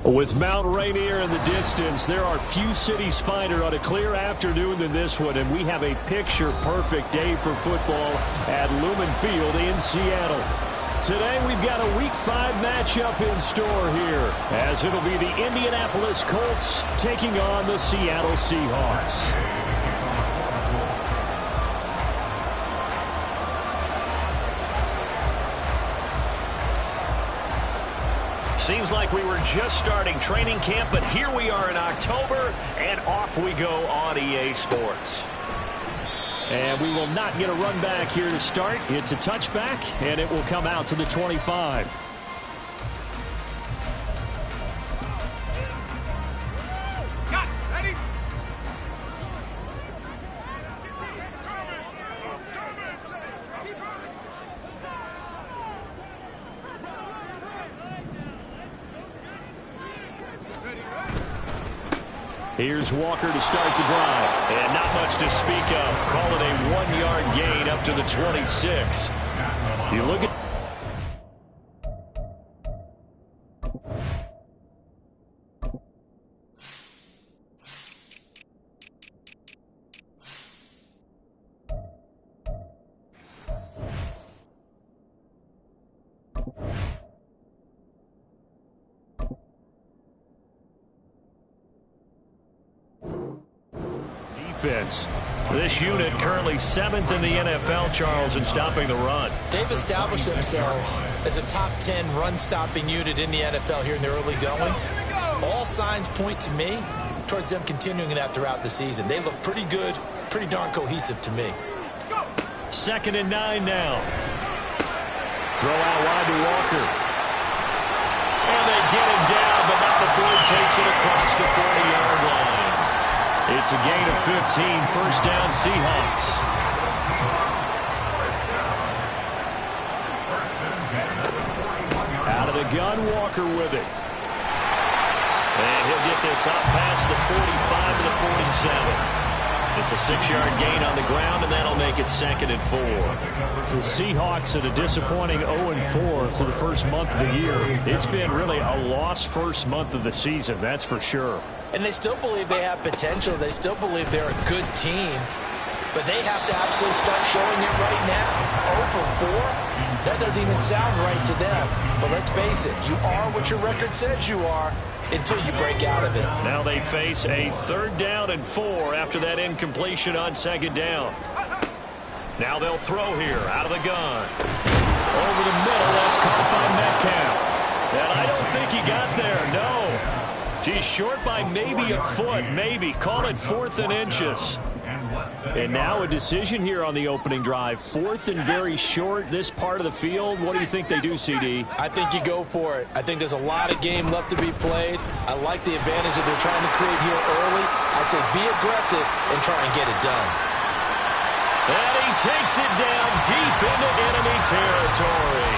With Mount Rainier in the distance, there are few cities finer on a clear afternoon than this one, and we have a picture-perfect day for football at Lumen Field in Seattle. Today, we've got a Week 5 matchup in store here, as it'll be the Indianapolis Colts taking on the Seattle Seahawks. Seems like we were just starting training camp, but here we are in October, and off we go on EA Sports. And we will not get a run back here to start. It's a touchback, and it will come out to the 25. Here's Walker to start the drive. And not much to speak of. Call it a 1-yard gain up to the 26. You look at... Defense. This unit currently 7th in the NFL, Charles, in stopping the run. They've established themselves as a top 10 run-stopping unit in the NFL here in the early going. All signs point to me towards them continuing that throughout the season. They look pretty good, pretty darn cohesive to me. 2nd and 9 now. Throw out wide to Walker. And they get him down, but not before he takes it across the 40-yard line. It's a gain of 15, first down Seahawks. Out of the gun, Walker with it. And he'll get this up past the 45 to the 47. It's a 6-yard gain on the ground, and that'll make it 2nd and 4. The Seahawks at a disappointing 0-4 for the first month of the year. It's been really a lost first month of the season, that's for sure. And they still believe they have potential. They still believe they're a good team. But they have to absolutely start showing it right now. 0-4? That doesn't even sound right to them. But let's face it, you are what your record says you are until you break out of it. Now they face a 3rd down and 4 after that incompletion on 2nd down. Now they'll throw here out of the gun. Over the middle, that's caught by Metcalf. And I don't think he got there, no. Geez, short by maybe a foot, maybe. Call it 4th and inches. And now a decision here on the opening drive. 4th and very short, this part of the field. What do you think they do, CD? I think you go for it. I think there's a lot of game left to be played. I like the advantage that they're trying to create here early. I say be aggressive and try and get it done. And he takes it down deep into enemy territory.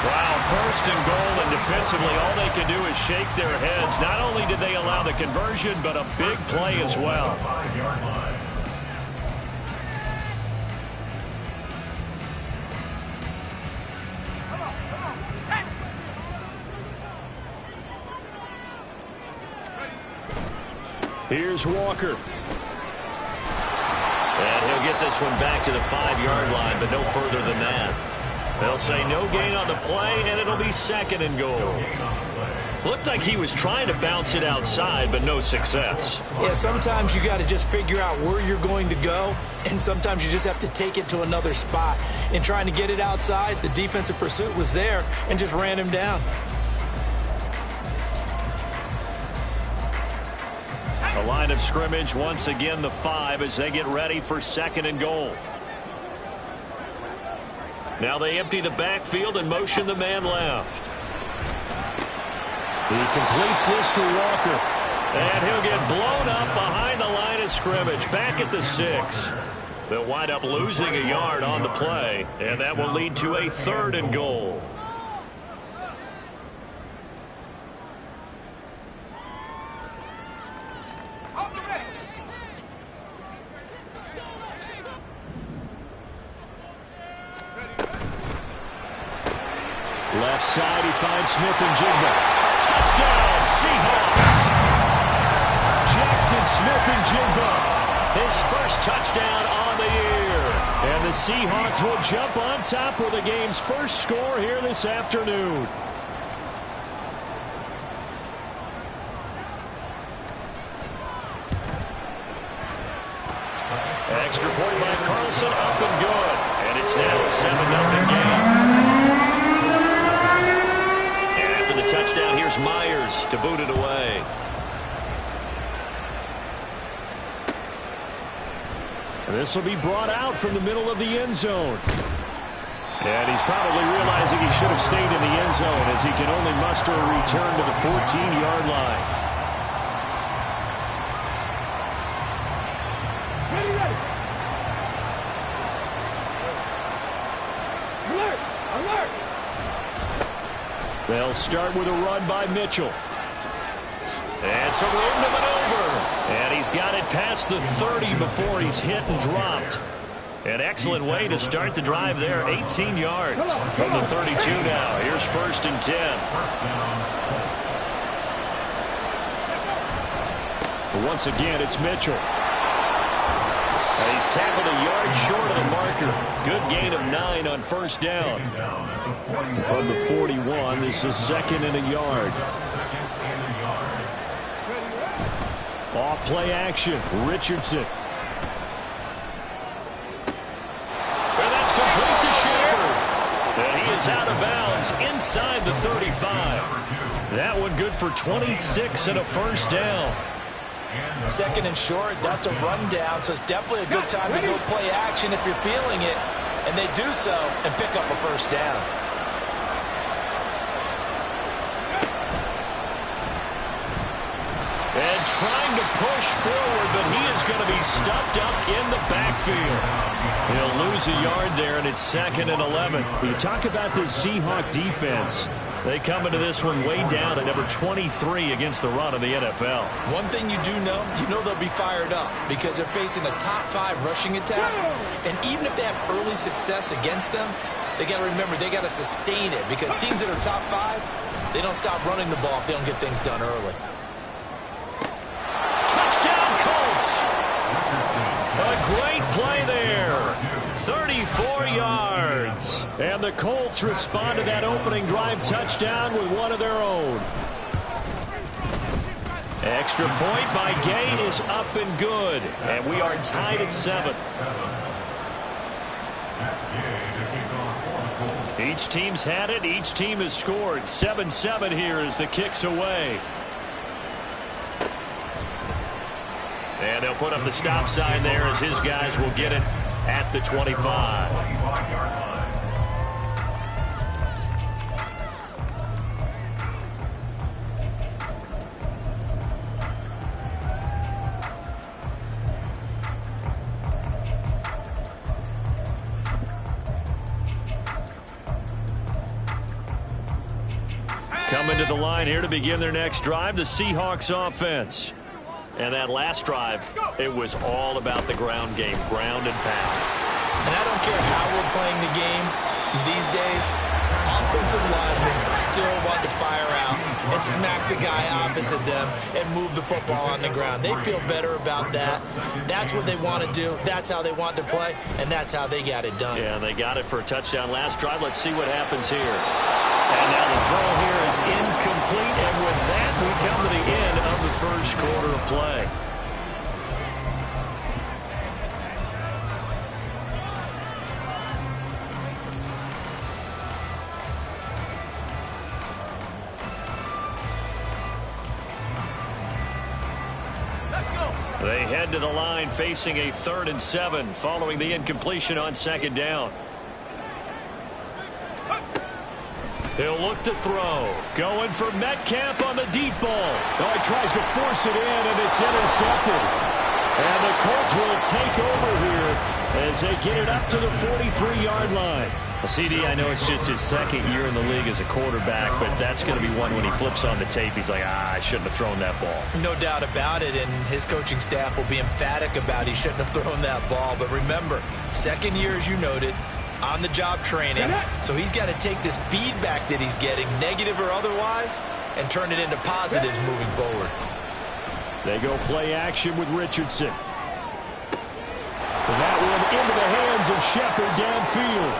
Wow, 1st and goal, and defensively all they can do is shake their heads. Not only did they allow the conversion, but a big play as well. Here's Walker. And he'll get this one back to the 5-yard line, but no further than that. They'll say no gain on the play, and it'll be 2nd and goal. Looked like he was trying to bounce it outside, but no success. Yeah, sometimes you got to just figure out where you're going to go, and sometimes you just have to take it to another spot. In trying to get it outside, the defensive pursuit was there and just ran him down. A line of scrimmage, once again the 5 as they get ready for 2nd and goal. Now they empty the backfield and motion the man left. He completes this to Walker. And he'll get blown up behind the line of scrimmage, back at the 6. They'll wind up losing a yard on the play, and that will lead to a 3rd and goal. Left side, he finds Smith and Jigba. Touchdown, Seahawks. Jackson Smith-Njigba, His first touchdown on the year. and the Seahawks will jump on top with the game's first score here this afternoon. Extra point by Carlson, up and good. And it's now a 7-0 game. And after the touchdown, here's Myers to boot it away. This will be brought out from the middle of the end zone. And he's probably realizing he should have stayed in the end zone as he can only muster a return to the 14-yard line. They'll start with a run by Mitchell. And some room to maneuver. And he's got it past the 30 before he's hit and dropped. An excellent way to start the drive there. 18 yards from the 32 now. Here's 1st and 10. Once again, it's Mitchell. And he's tackled a yard short of the marker. Good gain of 9 on 1st down. From the 41, this is 2nd and a yard. Off play action, Richardson. And that's complete to Shepard. And he is out of bounds inside the 35. That one good for 26 and a 1st down. 2nd and short, that's a rundown, so it's definitely a good time to go play action if you're feeling it. And they do so and pick up a 1st down. And trying to push forward, but he is going to be stuffed up in the backfield. He'll lose a yard there, and it's 2nd and 11. You talk about this Seahawk defense. They come into this one way down at number 23 against the run of the NFL. One thing you do know, they'll be fired up because they're facing a top 5 rushing attack. And even if they have early success against them, they got to remember they got to sustain it because teams that are top 5, they don't stop running the ball if they don't get things done early. Touchdown, Colts! A great play there. 34 yards. And the Colts respond to that opening drive touchdown with one of their own. Extra point by Gain is up and good. And we are tied at 7. Each team's had it. Each team has scored. 7-7 here as the kick's away. And they'll put up the stop sign there as his guys will get it at the 25. Coming to the line here to begin their next drive, the Seahawks offense. And that last drive, it was all about the ground game, ground and pound. And I don't care how we're playing the game these days, offensive linemen still want to fire out and smack the guy opposite them and move the football on the ground. They feel better about that. That's what they want to do. That's how they want to play, and that's how they got it done. Yeah, they got it for a touchdown last drive. Let's see what happens here. And now the throw here is incomplete, and with that, we come to the end of the first quarter of play. They head to the line facing a 3rd and 7 following the incompletion on 2nd down. He'll look to throw. Going for Metcalf on the deep ball. Oh, he tries to force it in, and it's intercepted. And the Colts will take over here as they get it up to the 43-yard line. CD, I know it's just his 2nd year in the league as a quarterback, but that's going to be one when he flips on the tape. He's like, I shouldn't have thrown that ball. No doubt about it, and his coaching staff will be emphatic about he shouldn't have thrown that ball. But remember, 2nd year, as you noted, on-the-job training, so he's got to take this feedback that he's getting, negative or otherwise, and turn it into positives moving forward. They go play action with Richardson. And that one into the hands of Shepard downfield.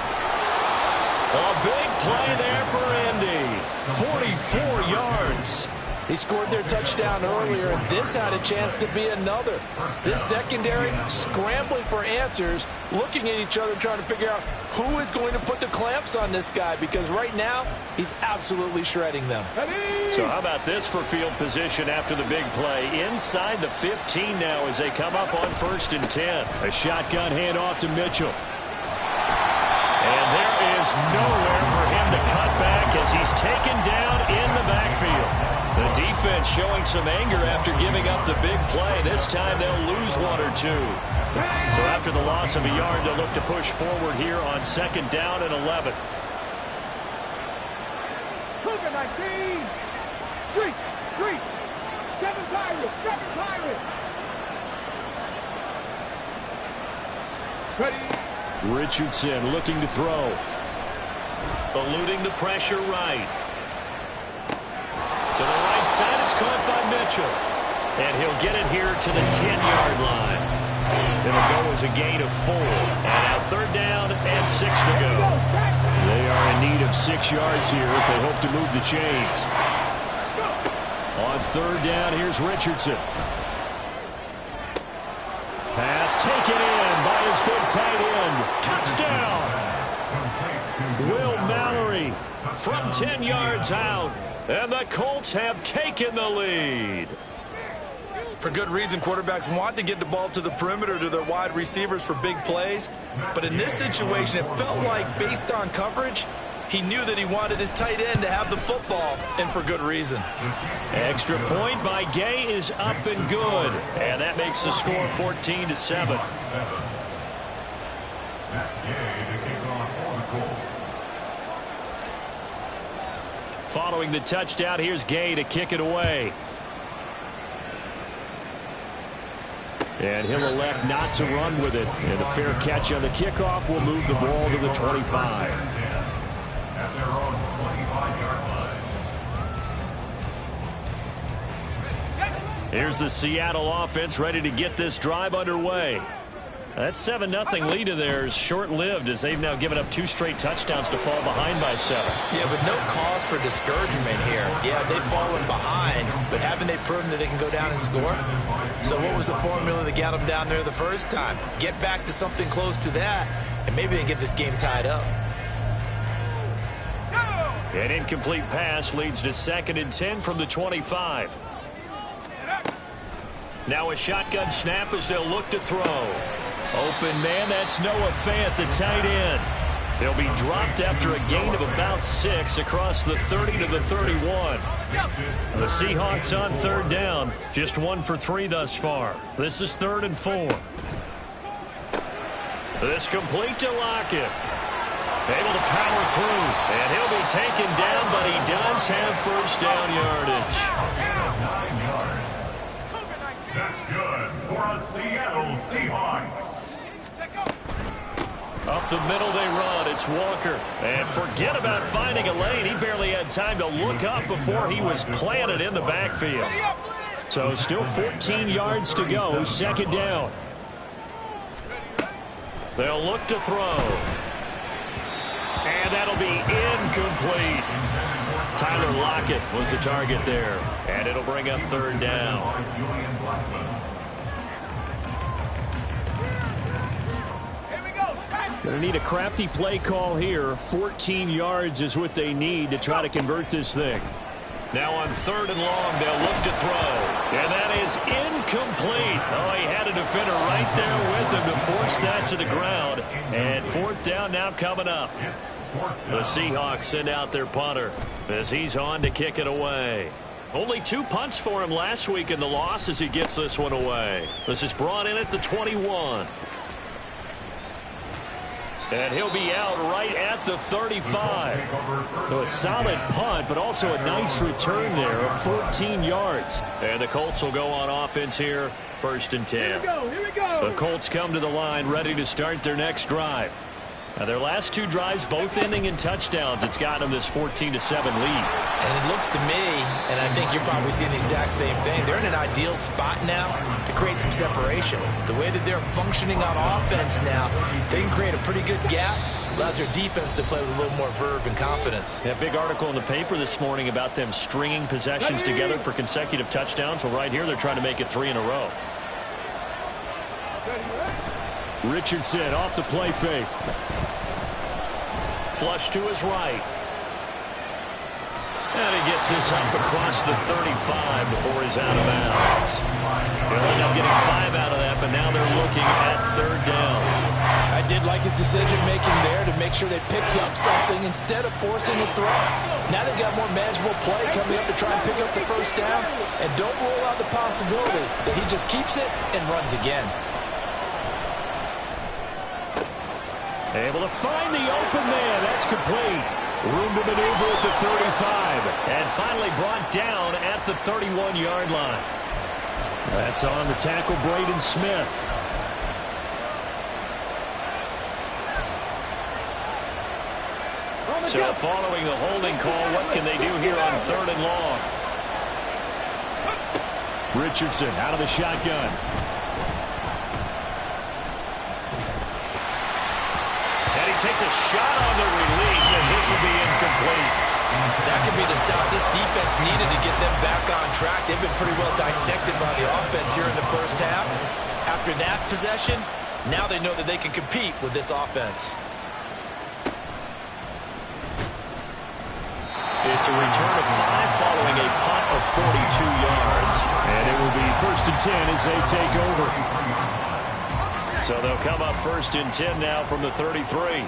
A big play there for Indy. 44 yards. He scored their touchdown earlier, and this had a chance to be another. This secondary scrambling for answers, looking at each other, trying to figure out who is going to put the clamps on this guy, because right now he's absolutely shredding them. So how about this for field position after the big play? Inside the 15 now as they come up on 1st and 10. A shotgun handoff to Mitchell. And there is nowhere for him to cut back as he's taken down in the backfield. The defense showing some anger after giving up the big play. This time they'll lose 1 or 2. So after the loss of a yard, they'll look to push forward here on 2nd down and 11. Cougar 19. 3. 7 Pirates. 7 Pirates. Ready. Richardson looking to throw. Eluding the pressure right. To the right side, it's caught by Mitchell. And he'll get it here to the 10-yard line. It'll go as a gain of 4. And now 3rd down and 6 to go. They are in need of 6 yards here if they hope to move the chains. On 3rd down, here's Richardson. Pass taken in by his big tight end. Touchdown! Will Mallory from 10 yards out. And the Colts have taken the lead. For good reason, quarterbacks want to get the ball to the perimeter to their wide receivers for big plays. But in this situation, it felt like, based on coverage, he knew that he wanted his tight end to have the football, and for good reason. Extra point by Gay is up and good. And that makes the score 14-7. Following the touchdown, here's Gay to kick it away. And he'll elect not to run with it. And a fair catch on the kickoff will move the ball to the 25. Here's the Seattle offense ready to get this drive underway. That 7-0 lead of theirs short-lived as they've now given up 2 straight touchdowns to fall behind by 7. Yeah, but no cause for discouragement here. Yeah, they've fallen behind, but haven't they proven that they can go down and score? So what was the formula that got them down there the first time? Get back to something close to that, and maybe they can get this game tied up. An incomplete pass leads to 2nd and 10 from the 25. Now a shotgun snap as they'll look to throw. Open man, that's Noah Fant, the tight end. He'll be dropped after a gain of about 6 across the 30 to the 31. The Seahawks on 3rd down, just 1 for 3 thus far. This is 3rd and 4. This complete to Lockett. Able to power through, and he'll be taken down, but he does have 1st down yardage. That's good for a Seattle Seahawks. Up the middle they run. It's Walker. And forget about finding a lane. He barely had time to look up before he was planted in the backfield. So still 14 yards to go. 2nd down. They'll look to throw. And that'll be incomplete. Tyler Lockett was the target there. And it'll bring up 3rd down. Going to need a crafty play call here. 14 yards is what they need to try to convert this thing. Now on 3rd and long, they'll look to throw. And that is incomplete. Oh, he had a defender right there with him to force that to the ground. And 4th down now coming up. The Seahawks send out their punter as he's on to kick it away. Only 2 punts for him last week in the loss as he gets this one away. This is brought in at the 21. And he'll be out right at the 35. So a solid punt, but also a nice return there of 14 yards. And the Colts will go on offense here, 1st and 10. Here we go. The Colts come to the line ready to start their next drive. Now, their last two drives, both ending in touchdowns. It's gotten them this 14-7 lead. And it looks to me, and I think you're probably seeing the exact same thing, they're in an ideal spot now to create some separation. The way that they're functioning on offense now, they can create a pretty good gap. Allows their defense to play with a little more verve and confidence. A big article in the paper this morning about them stringing possessions together for consecutive touchdowns. Well, right here, they're trying to make it 3 in a row. Richardson off the play fake. Flush to his right. And he gets this up across the 35 before he's out of bounds. He'll end up getting 5 out of that, but now they're looking at 3rd down. I did like his decision-making there to make sure they picked up something instead of forcing a throw. Now they've got more manageable play coming up to try and pick up the 1st down. And don't rule out the possibility that he just keeps it and runs again. Able to find the open man. That's complete. Room to maneuver at the 35. And finally brought down at the 31-yard line. That's on the tackle, Braden Smith. So following the holding call, what can they do here on 3rd and long? Richardson out of the shotgun. And he takes a shot on the release as this will be incomplete. That could be the stop this defense needed to get them back on track. They've been pretty well dissected by the offense here in the 1st half. After that possession, now they know that they can compete with this offense. It's a return of 5 following a punt of 42 yards. And it will be 1st and 10 as they take over. So they'll come up 1st and 10 now from the 33.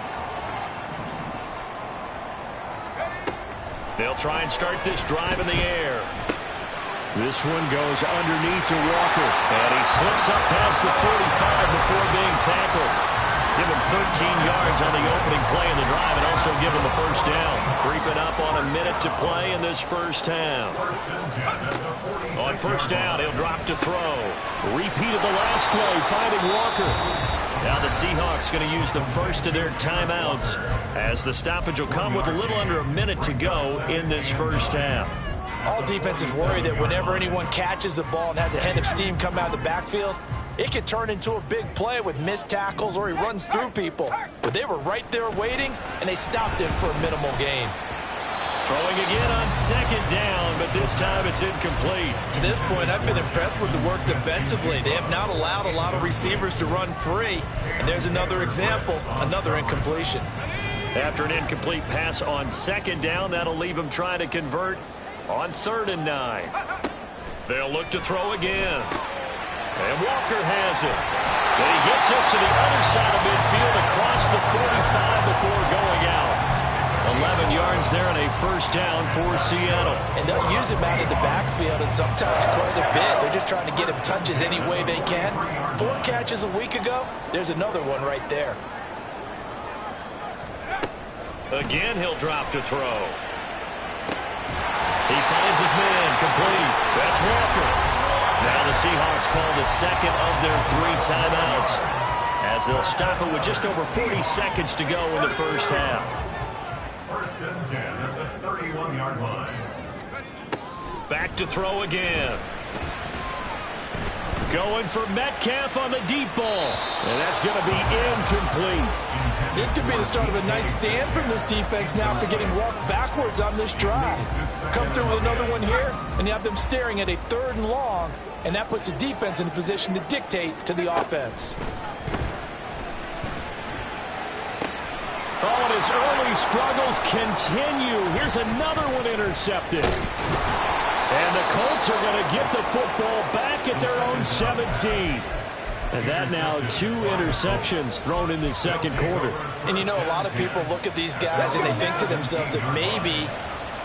They'll try and start this drive in the air. This one goes underneath to Walker. And he slips up past the 45 before being tackled. Give him 13 yards on the opening play in the drive and also give him a 1st down. Creeping up on a minute to play in this 1st half. On 1st down, he'll drop to throw. Repeat of the last play, finding Walker. Now the Seahawks going to use the first of their timeouts as the stoppage will come with a little under a minute to go in this 1st half. All defenses worry that whenever anyone catches the ball and has a head of steam come out of the backfield, it could turn into a big play with missed tackles or he runs through people. But they were right there waiting, and they stopped him for a minimal gain. Throwing again on 2nd down, but this time it's incomplete. To this point, I've been impressed with the work defensively. They have not allowed a lot of receivers to run free. And there's another example, another incompletion. After an incomplete pass on 2nd down, that'll leave him trying to convert on 3rd and 9. They'll look to throw again. And Walker has it. And he gets us to the other side of midfield across the 45 before going out. 11 yards there and a 1st down for Seattle. And they'll use him out of the backfield and sometimes quite a bit. They're just trying to get him touches any way they can. 4 catches a week ago. There's another one right there. Again, he'll drop to throw. He finds his man, complete. That's Walker. Now the Seahawks call the 2nd of their 3 timeouts as they'll stop it with just over 40 seconds to go in the 1st half. 1st and 10 at the 31-yard line. Back to throw again. Going for Metcalf on the deep ball. And that's going to be incomplete. This could be the start of a nice stand from this defense now for getting walked backwards on this drive. Come through with another one here, and you have them staring at a 3rd and long, and that puts the defense in a position to dictate to the offense. Oh, and his early struggles continue. Here's another one intercepted. And the Colts are going to get the football back at their own 17. And that now 2 interceptions thrown in the 2nd quarter. And you know, a lot of people look at these guys and they think to themselves that maybe,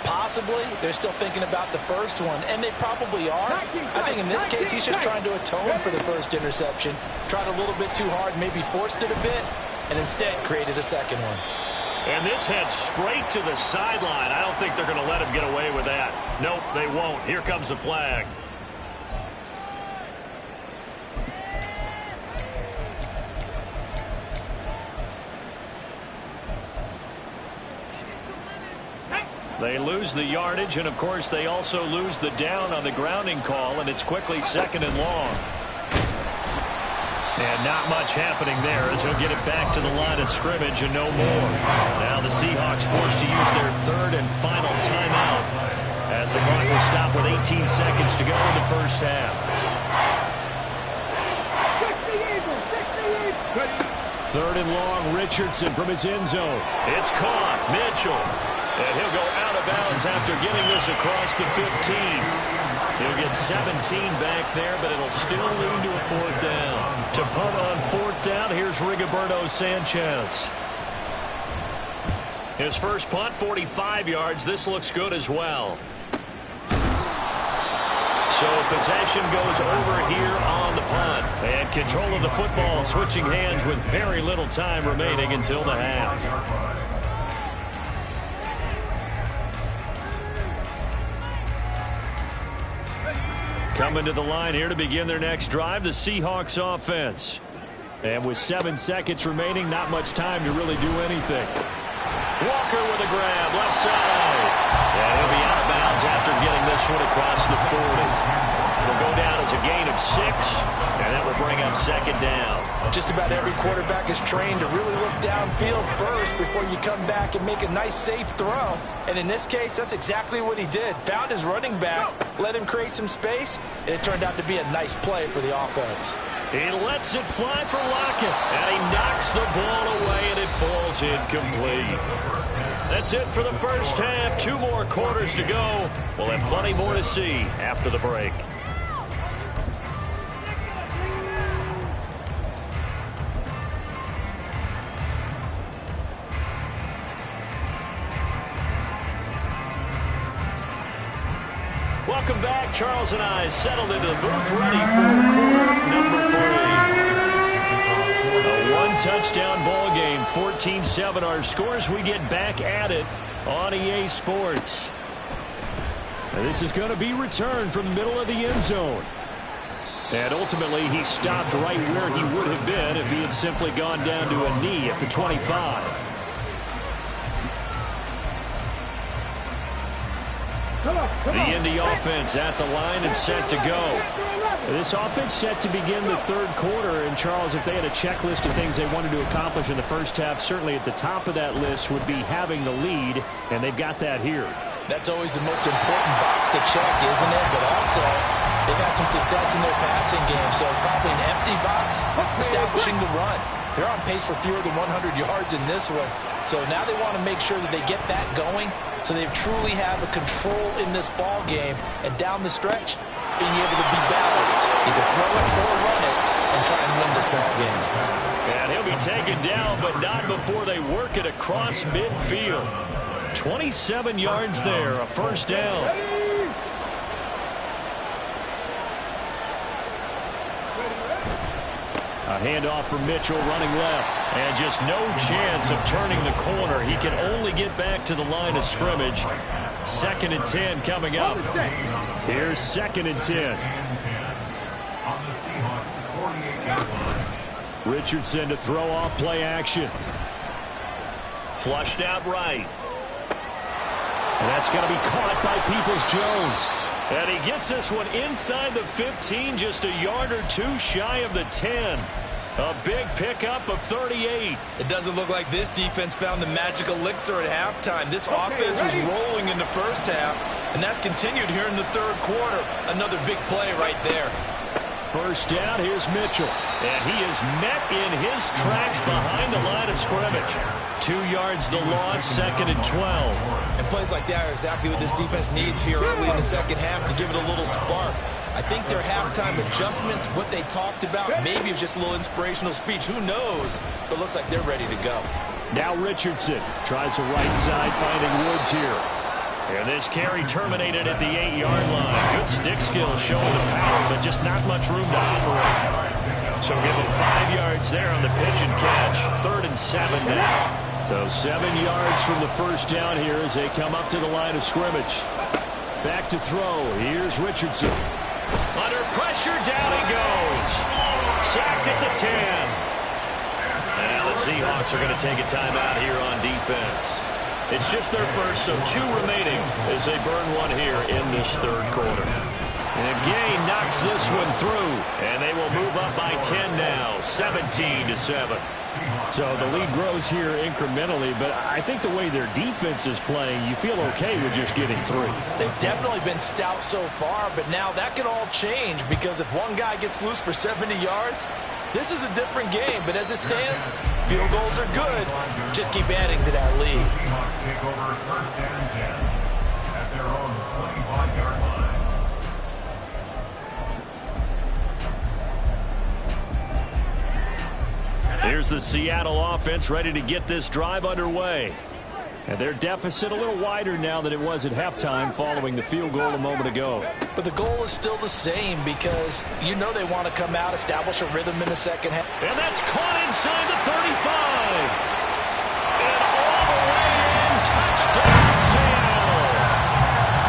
possibly, they're still thinking about the first one. And they probably are. I think in this case, he's just trying to atone for the 1st interception. Tried a little bit too hard, maybe forced it a bit, and instead created a 2nd one. And this heads straight to the sideline. I don't think they're going to let him get away with that. Nope, they won't. Here comes the flag. They lose the yardage, and of course they also lose the down on the grounding call, and it's quickly 2nd and long. And not much happening there as he'll get it back to the line of scrimmage and no more. Now the Seahawks forced to use their 3rd and final timeout as the clock will stop with 18 seconds to go in the first half. 3rd and long, Richardson from his end zone. It's caught. Mitchell. And he'll go out of bounds after getting this across the 15. He'll get 17 back there, but it'll still lead to a 4th down. To punt on 4th down, here's Rigoberto Sanchez. His first punt, 45 yards. This looks good as well. So possession goes over here on the punt. And control of the football switching hands with very little time remaining until the half. Coming to the line here to begin their next drive, the Seahawks offense. And with 7 seconds remaining, not much time to really do anything. Walker with a grab, left side. And he'll be out of bounds after getting this one across the 40. It'll go down as a gain of 6, and that will bring up 2nd down. Just about every quarterback is trained to really look downfield first before you come back and make a nice, safe throw. And in this case, that's exactly what he did. Found his running back, let him create some space, and it turned out to be a nice play for the offense. He lets it fly for Lockett, and he knocks the ball away, and it falls incomplete. That's it for the first half. 2 more quarters to go. We'll have plenty more to see after the break. Welcome back. Charles and I settled into the booth ready for quarter number 3. A 1-touchdown ball game, 14-7 our scores. We get back at it on EA Sports. And this is going to be returned from the middle of the end zone. And ultimately, he stopped right where he would have been if he had simply gone down to a knee at the 25. The Indy offense at the line and set to go. This offense set to begin the 3rd quarter. And, Charles, if they had a checklist of things they wanted to accomplish in the first half, certainly at the top of that list would be having the lead, and they've got that here. That's always the most important box to check, isn't it? But also, they've had some success in their passing game, so probably an empty box, establishing the run. They're on pace for fewer than 100 yards in this one. So now they want to make sure that they get that going so they truly have a control in this ball game. And down the stretch, being able to be balanced, either throw it or run it, and try and win this ball game. And he'll be taken down, but not before they work it across midfield. 27 yards there, a 1st down. A handoff from Mitchell running left. And just no chance of turning the corner. He can only get back to the line of scrimmage. 2nd and 10 coming up. Here's 2nd and 10. Richardson to throw off play action. Flushed out right. And that's going to be caught by Peoples-Jones. And he gets this one inside the 15, just a yard or 2 shy of the 10. A big pickup of 38. It doesn't look like this defense found the magical elixir at halftime. This offense was rolling in the first half, and that's continued here in the 3rd quarter. Another big play right there. 1st down, here's Mitchell. And he is met in his tracks behind the line of scrimmage. 2 yards the loss, 2nd and 12. And plays like that are exactly what this defense needs here early in the second half to give it a little spark. I think their halftime adjustments, what they talked about, maybe it's just a little inspirational speech. Who knows? But looks like they're ready to go. Now Richardson tries the right side, finding Woods here. And this carry terminated at the 8-yard line. Good stick skills showing the power, but just not much room to operate. So give him 5 yards there on the pitch and catch. 3rd and 7 now. So 7 yards from the 1st down here as they come up to the line of scrimmage. Back to throw. Here's Richardson. Under pressure, down he goes. Sacked at the 10. And the Seahawks are going to take a timeout here on defense. It's just their first, so 2 remaining as they burn one here in this third quarter. And Gain knocks this one through, and they will move up by 10 now, 17-7. So the lead grows here incrementally, but I think the way their defense is playing, you feel okay with just getting 3. They've definitely been stout so far, but now that could all change because if one guy gets loose for 70 yards, this is a different game. But as it stands, field goals are good. Just keep adding to that lead. Seahawks take over first and 10 at their own 25-yard line. Here's the Seattle offense ready to get this drive underway. And their deficit a little wider now than it was at halftime following the field goal a moment ago. But the goal is still the same because you know they want to come out, establish a rhythm in the second half. And that's caught inside the 35. And all the way in, touchdown Seattle.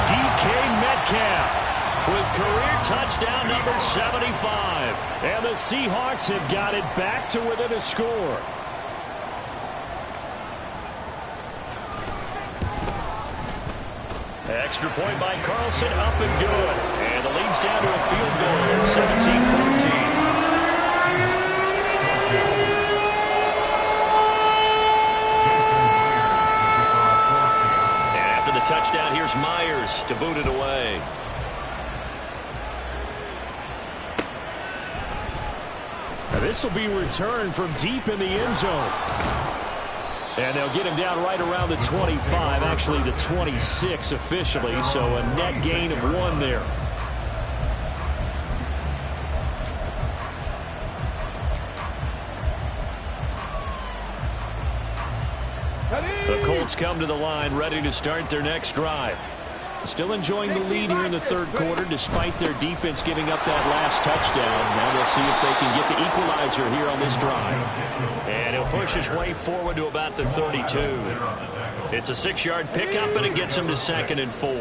DK Metcalf with career touchdown number 75. And the Seahawks have got it back to within a score. Extra point by Carlson, up and good. And the lead's down to a field goal at 17-14. And after the touchdown, here's Myers to boot it away. Now this will be returned from deep in the end zone. And they'll get him down right around the 25, actually the 26 officially, so a net gain of 1 there. The Colts come to the line ready to start their next drive. Still enjoying the lead here in the third quarter despite their defense giving up that last touchdown. Now they'll see if they can get the equalizer here on this drive. And he'll push his way forward to about the 32. It's a 6-yard pickup, and it gets him to 2nd and 4.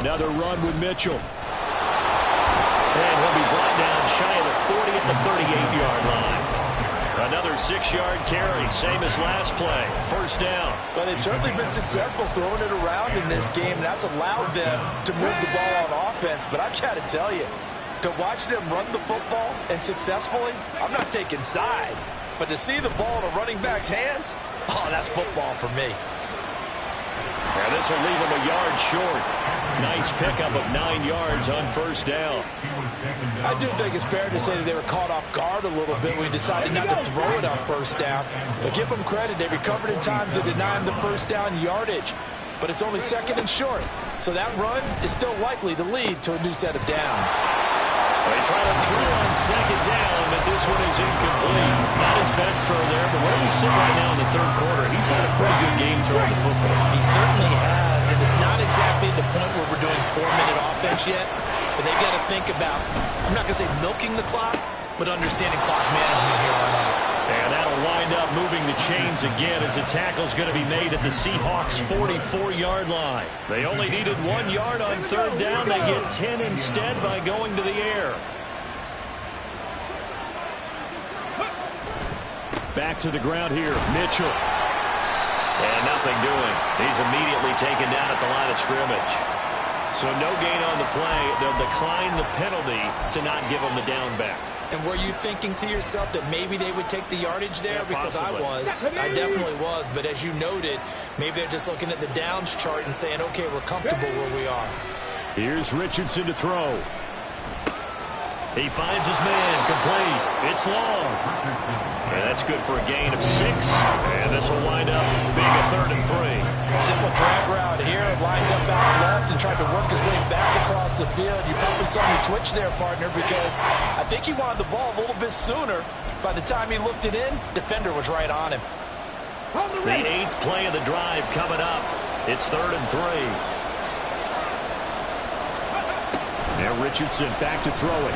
Another run with Mitchell. And he'll be brought down shy of the 40 at the 38-yard line. Another 6-yard carry, same as last play. First down. But they've certainly been successful throwing it around in this game, and that's allowed them to move the ball on offense. But I've got to tell you, to watch them run the football and successfully, I'm not taking sides. But to see the ball in a running back's hands, oh, that's football for me. And this will leave him a yard short. Nice pickup of 9 yards on first down. I do think it's fair to say that they were caught off guard a little bit when we decided not to throw it on first down. But give them credit. They recovered in time to deny him the first down yardage. But it's only 2nd and short. So that run is still likely to lead to a new set of downs. They try to throw on 2nd down, but this one is incomplete. Not his best throw there, but where we sit right now in the third quarter, he's had a pretty good game throwing the football. He certainly has, and it's not exactly the point where we're doing 4-minute offense yet, but they've got to think about, I'm not going to say milking the clock, but understanding clock management here on out. And that'll wind up moving the chains again as a tackle's going to be made at the Seahawks' 44-yard line. They only needed 1 yard on third down. They get 10 instead by going to the air. Back to the ground here, Mitchell. And nothing doing. He's immediately taken down at the line of scrimmage. So no gain on the play. They'll decline the penalty to not give him the down back. And were you thinking to yourself that maybe they would take the yardage there? Yeah, because possibly. I definitely was. But as you noted, maybe they're just looking at the downs chart and saying, okay, we're comfortable where we are. Here's Richardson to throw. He finds his man, complete. It's long. And that's good for a gain of 6. And this will wind up being a 3rd and 3. Simple drag route here, lined up out left and tried to work his way back across the field. You probably saw me twitch there, partner, because I think he wanted the ball a little bit sooner. By the time he looked it in, defender was right on him. The 8th play of the drive coming up. It's 3rd and 3. Now Richardson back to throw it.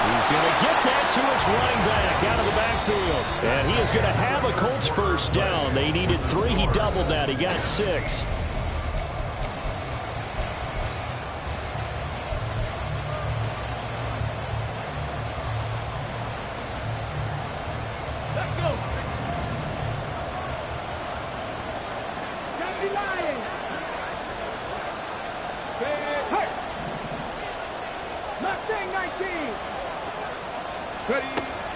He's going to get that to his running back out of the backfield. And he is going to have a Colts first down. They needed 3. He doubled that. He got 6. 19. Ready.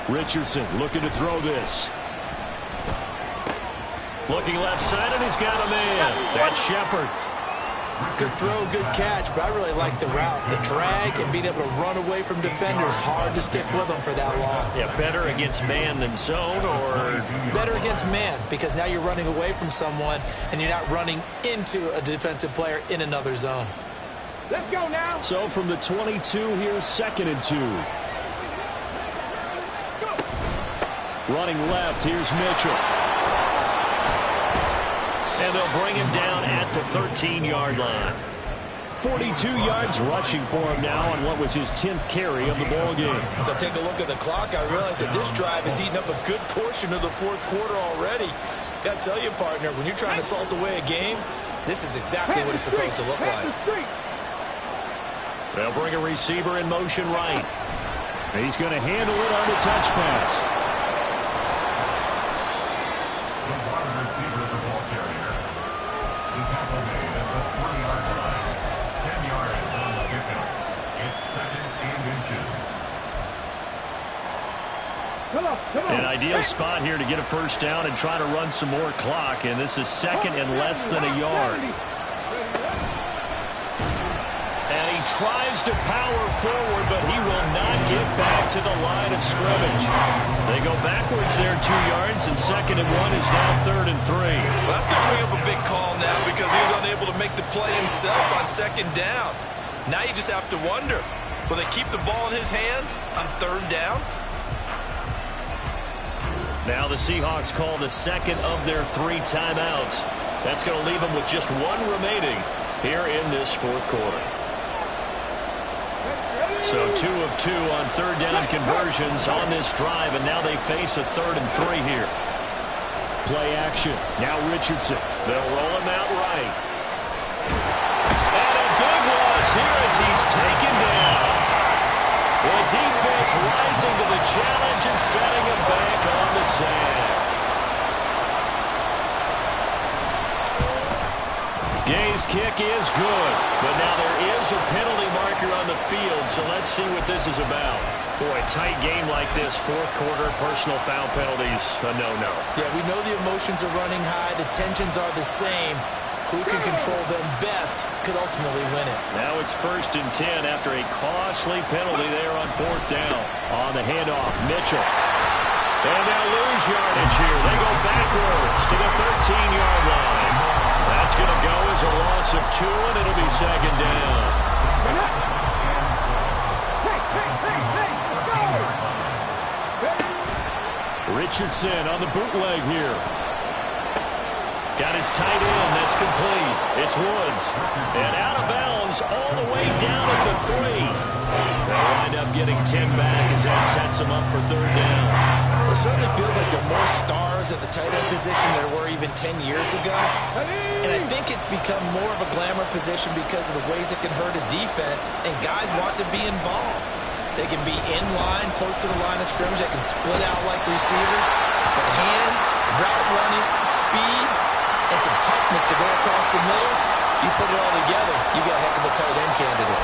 Richardson looking to throw this. Looking left side, and he's got a man. That's Shepard. Good throw, good catch, but I really like the route. The drag and being able to run away from defenders, hard to stick with them for that long. Yeah, better against man than zone, or? Better against man, because now you're running away from someone, and you're not running into a defensive player in another zone. Let's go now. So from the 22, here's 2nd and 2. Running left, here's Mitchell. And they'll bring him down at the 13-yard line. 42 yards rushing for him now on what was his 10th carry of the ball game. As I take a look at the clock, I realize that this drive has eaten up a good portion of the fourth quarter already. Got to tell you, partner, when you're trying to salt away a game, this is exactly what it's supposed to look like. They'll bring a receiver in motion right. He's going to handle it on the touch pass. An ideal spot here to get a first down and try to run some more clock, and this is 2nd and less than a yard. And he tries to power forward, but he will not get back to the line of scrimmage. They go backwards there 2 yards, and 2nd and 1 is now 3rd and 3. Well, that's going to bring up a big call now because he was unable to make the play himself on 2nd down. Now you just have to wonder, will they keep the ball in his hands on 3rd down? Now the Seahawks call the 2nd of their 3 timeouts. That's going to leave them with just 1 remaining here in this 4th quarter. So 2 of 2 on 3rd down conversions on this drive, and now they face a 3rd and 3 here. Play action. Now Richardson. They'll roll him out right. And a big loss here as he's taken down. The defense rising to the challenge and setting him back on the sack. Gay's kick is good, but now there is a penalty marker on the field, so let's see what this is about. Boy, a tight game like this, 4th quarter, personal foul penalties, a no-no. Yeah, we know the emotions are running high, the tensions are the same. Who can control them best could ultimately win it. Now it's 1st and 10 after a costly penalty there on 4th down. On the handoff, Mitchell. And they'll lose yardage here. They go backwards to the 13-yard line. That's going to go as a loss of 2, and it'll be 2nd down. Richardson on the bootleg here. Got his tight end. That's complete. It's Woods. And out of bounds all the way down at the 3. They'll wind up getting 10 back as that sets them up for 3rd down. It certainly feels like there are more stars at the tight end position than there were even 10 years ago. And I think it's become more of a glamour position because of the ways it can hurt a defense, and guys want to be involved. They can be in line, close to the line of scrimmage. They can split out like receivers. But hands, route running, speed, and some toughness to go across the middle, you put it all together, you got a heck of a tight end candidate.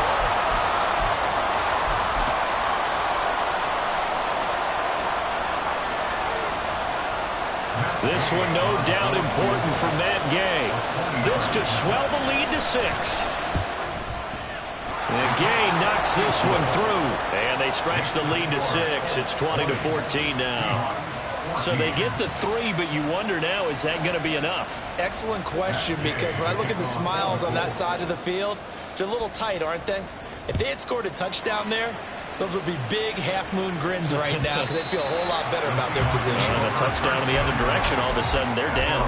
This one no doubt important for Matt Gay. This to swell the lead to 6. And Gay knocks this one through. And they stretch the lead to 6. It's 20-14 now. So they get the 3, but you wonder now, is that going to be enough? Excellent question, because when I look at the smiles on that side of the field, they're a little tight, aren't they? If they had scored a touchdown there, those would be big half-moon grins right now because they'd feel a whole lot better about their position. And a touchdown in the other direction, all of a sudden they're down.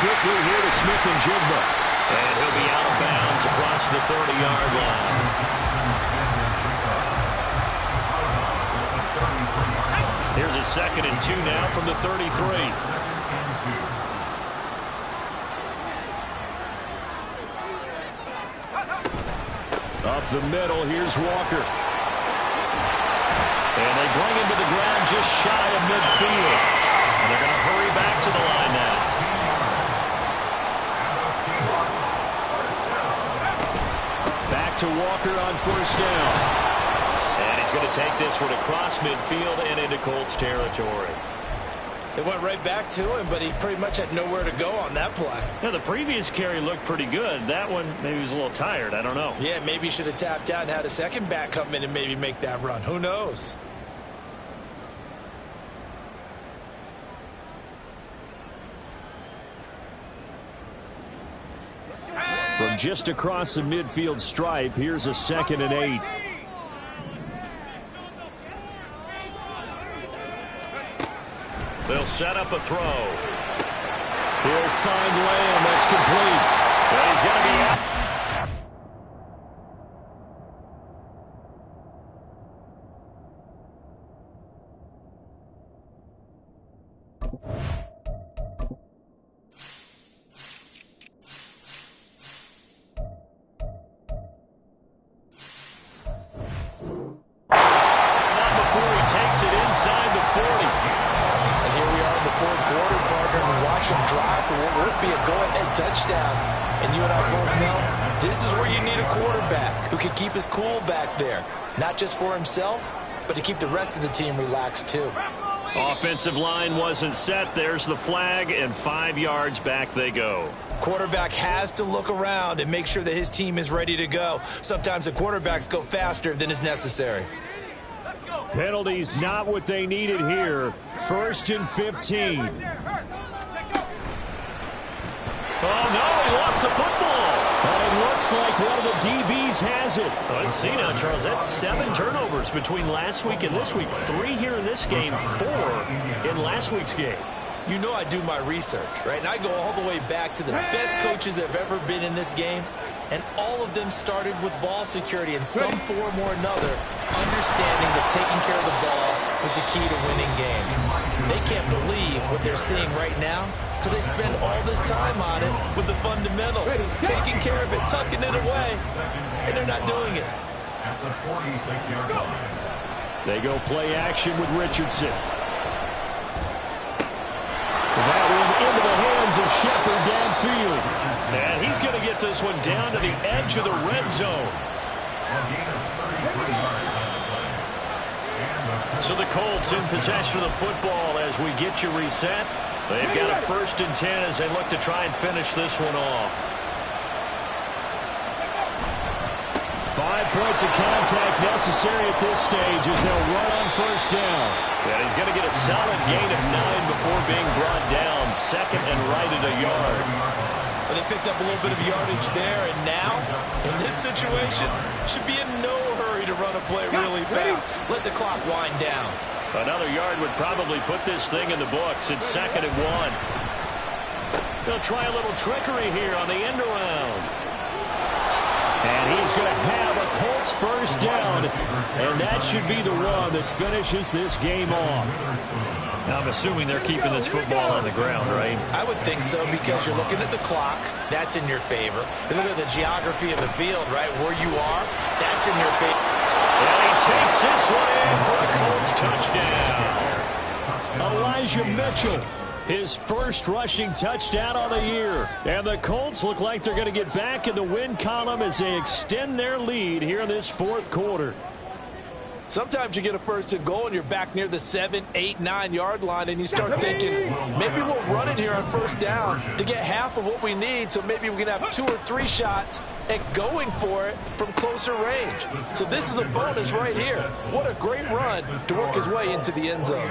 Quickly here to Smith and Jigba. And he'll be out of bounds across the 30-yard line. Here's a 2nd and 2 now from the 33. Up Up the middle, here's Walker. And they bring him to the ground just shy of midfield. And they're going to hurry back to the line now. Back to Walker on first down. And he's going to take this one across midfield and into Colts territory. They went right back to him, but he pretty much had nowhere to go on that play. Yeah, the previous carry looked pretty good. That one, maybe he was a little tired. I don't know. Yeah, maybe he should have tapped out and had a second back come in and maybe make that run. Who knows? From just across the midfield stripe, here's a 2nd and 8. They'll set up a throw. He'll find Lamb. That's complete. Well, he's going to be out. Not before he takes it inside the 40. And here we are in the fourth quarter, partner, and watch him drive for what would be a go-ahead touchdown. And you and I both know this is where you need a quarterback who can keep his cool back there. Not just for himself, but to keep the rest of the team relaxed too. Offensive line wasn't set. There's the flag, and 5 yards back they go. Quarterback has to look around and make sure that his team is ready to go. Sometimes the quarterbacks go faster than is necessary. Penalties not what they needed here. 1st and 15. Oh, no, he lost the football. And it looks like one of the DBs has it. Let's see now, Charles. That's 7 turnovers between last week and this week. 3 here in this game, 4 in last week's game. You know I do my research, right? And I go all the way back to the best coaches that have ever been in this game. And all of them started with ball security in some form or another, understanding that taking care of the ball was the key to winning games. They can't believe what they're seeing right now because they spend all this time on it with the fundamentals, taking care of it, tucking it away, and they're not doing it. They go play action with Richardson. That one into the hands of Shepard downfield. And he's going to get this one down to the edge of the red zone. So the Colts in possession of the football as we get you reset. They've got a 1st and 10 as they look to try and finish this one off. 5 points of contact necessary at this stage as they'll run on 1st down. And he's going to get a solid gain of 9 before being brought down. 2nd and right at a yard. But they picked up a little bit of yardage there, and now, in this situation, should be in no hurry to run a play really fast. Let the clock wind down. Another yard would probably put this thing in the books. It's 2nd and 1. They'll try a little trickery here on the end around. And he's going to have a Colts 1st down, and that should be the one that finishes this game off. Now, I'm assuming they're keeping this football on the ground, right? I would think so because you're looking at the clock. That's in your favor. You look at the geography of the field, right, where you are. That's in your favor. And he takes this one in for a Colts touchdown. Elijah Mitchell, his 1st rushing touchdown on the year. And the Colts look like they're going to get back in the win column as they extend their lead here in this 4th quarter. Sometimes you get a 1st and goal and you're back near the 7, 8, 9-yard line and you start thinking, maybe we'll run it here on 1st down to get half of what we need, so maybe we can have 2 or 3 shots at going for it from closer range. So this is a bonus right here. What a great run to work his way into the end zone.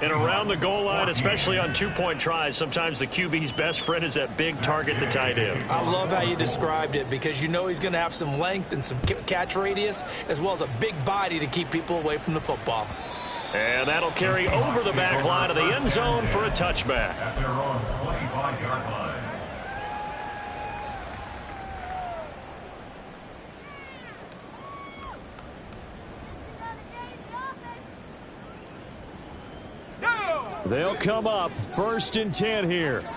And around the goal line, especially on 2-point tries, sometimes the QB's best friend is that big target, the tight end. I love how you described it because you know he's going to have some length and some catch radius as well as a big body to keep people away from the football. And that'll carry over the back line of the end zone for a touchback. At their own 25-yard line. They'll come up 1st and 10 here.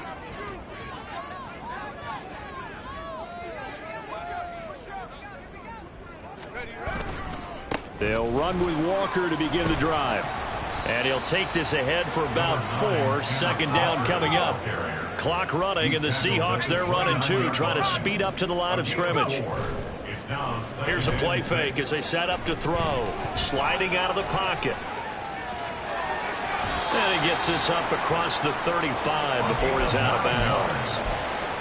They'll run with Walker to begin the drive. And he'll take this ahead for about 4. Second down coming up. Clock running, and the Seahawks, they're running 2, trying to speed up to the line of scrimmage. Here's a play fake as they set up to throw. Sliding out of the pocket. And he gets this up across the 35 before he's out of bounds.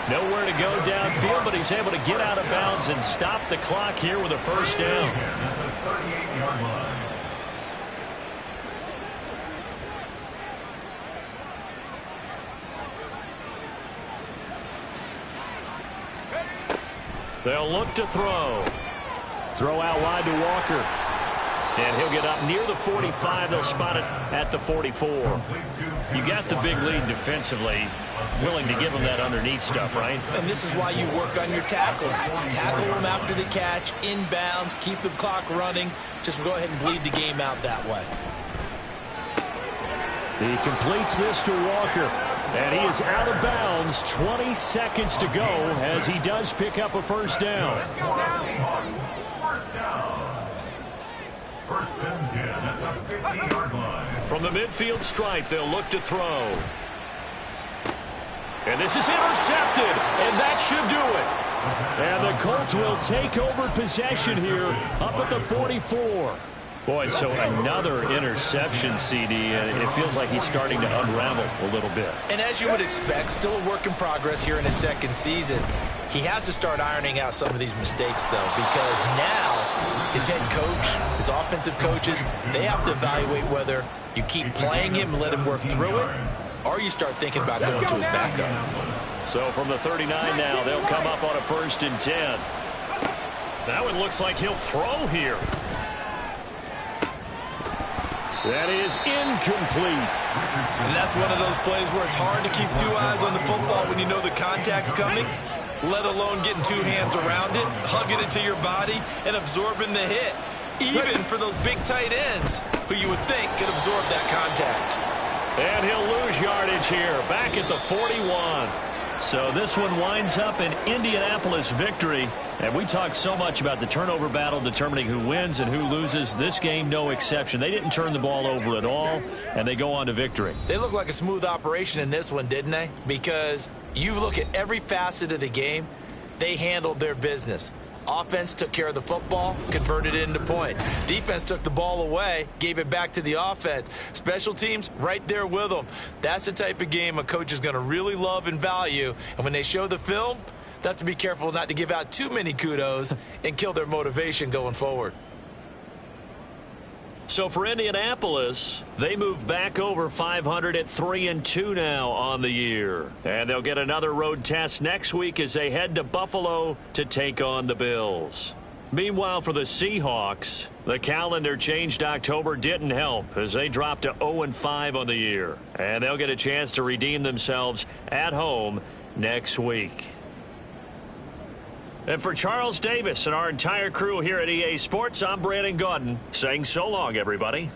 Nowhere to go downfield, but he's able to get out of bounds and stop the clock here with a first down. They'll look to throw. Throw out wide to Walker. And he'll get up near the 45. They'll spot it at the 44. You got the big lead defensively. Willing to give him that underneath stuff, right? And this is why you work on your tackling. Tackle them after the catch, inbounds, keep the clock running. Just go ahead and bleed the game out that way. He completes this to Walker. And he is out of bounds. 20 seconds to go as he does pick up a first down. First and 10 at the 50-yard line. From the midfield stripe, they'll look to throw. And this is intercepted, and that should do it. And the Colts will take over possession here up at the 44. Boy, so another interception, CD, and it feels like he's starting to unravel a little bit. And as you would expect, still a work in progress here in his second season. He has to start ironing out some of these mistakes, though, because now his head coach, his offensive coaches, they have to evaluate whether you keep playing him and let him work through it, or you start thinking about going to his backup. So from the 39 now, they'll come up on a first and 10. That one looks like he'll throw here. That is incomplete. And that's one of those plays where it's hard to keep 2 eyes on the football when you know the contact's coming, let alone getting 2 hands around it, hugging it to your body, and absorbing the hit. Even for those big tight ends who you would think could absorb that contact. And he'll lose yardage here, back at the 41. So this one winds up an Indianapolis victory. And we talked so much about the turnover battle determining who wins and who loses. This game, no exception. They didn't turn the ball over at all, and they go on to victory. They look like a smooth operation in this one, didn't they? Because you look at every facet of the game, they handled their business. Offense took care of the football, converted it into points. Defense took the ball away, gave it back to the offense. Special teams, right there with them. That's the type of game a coach is going to really love and value. And when they show the film, they have to be careful not to give out too many kudos and kill their motivation going forward. So for Indianapolis, they move back over 500 at 3-2 now on the year. And they'll get another road test next week as they head to Buffalo to take on the Bills. Meanwhile, for the Seahawks, the calendar changed October didn't help as they dropped to 0-5 on the year. And they'll get a chance to redeem themselves at home next week. And for Charles Davis and our entire crew here at EA Sports, I'm Brandon Gaudin saying so long, everybody.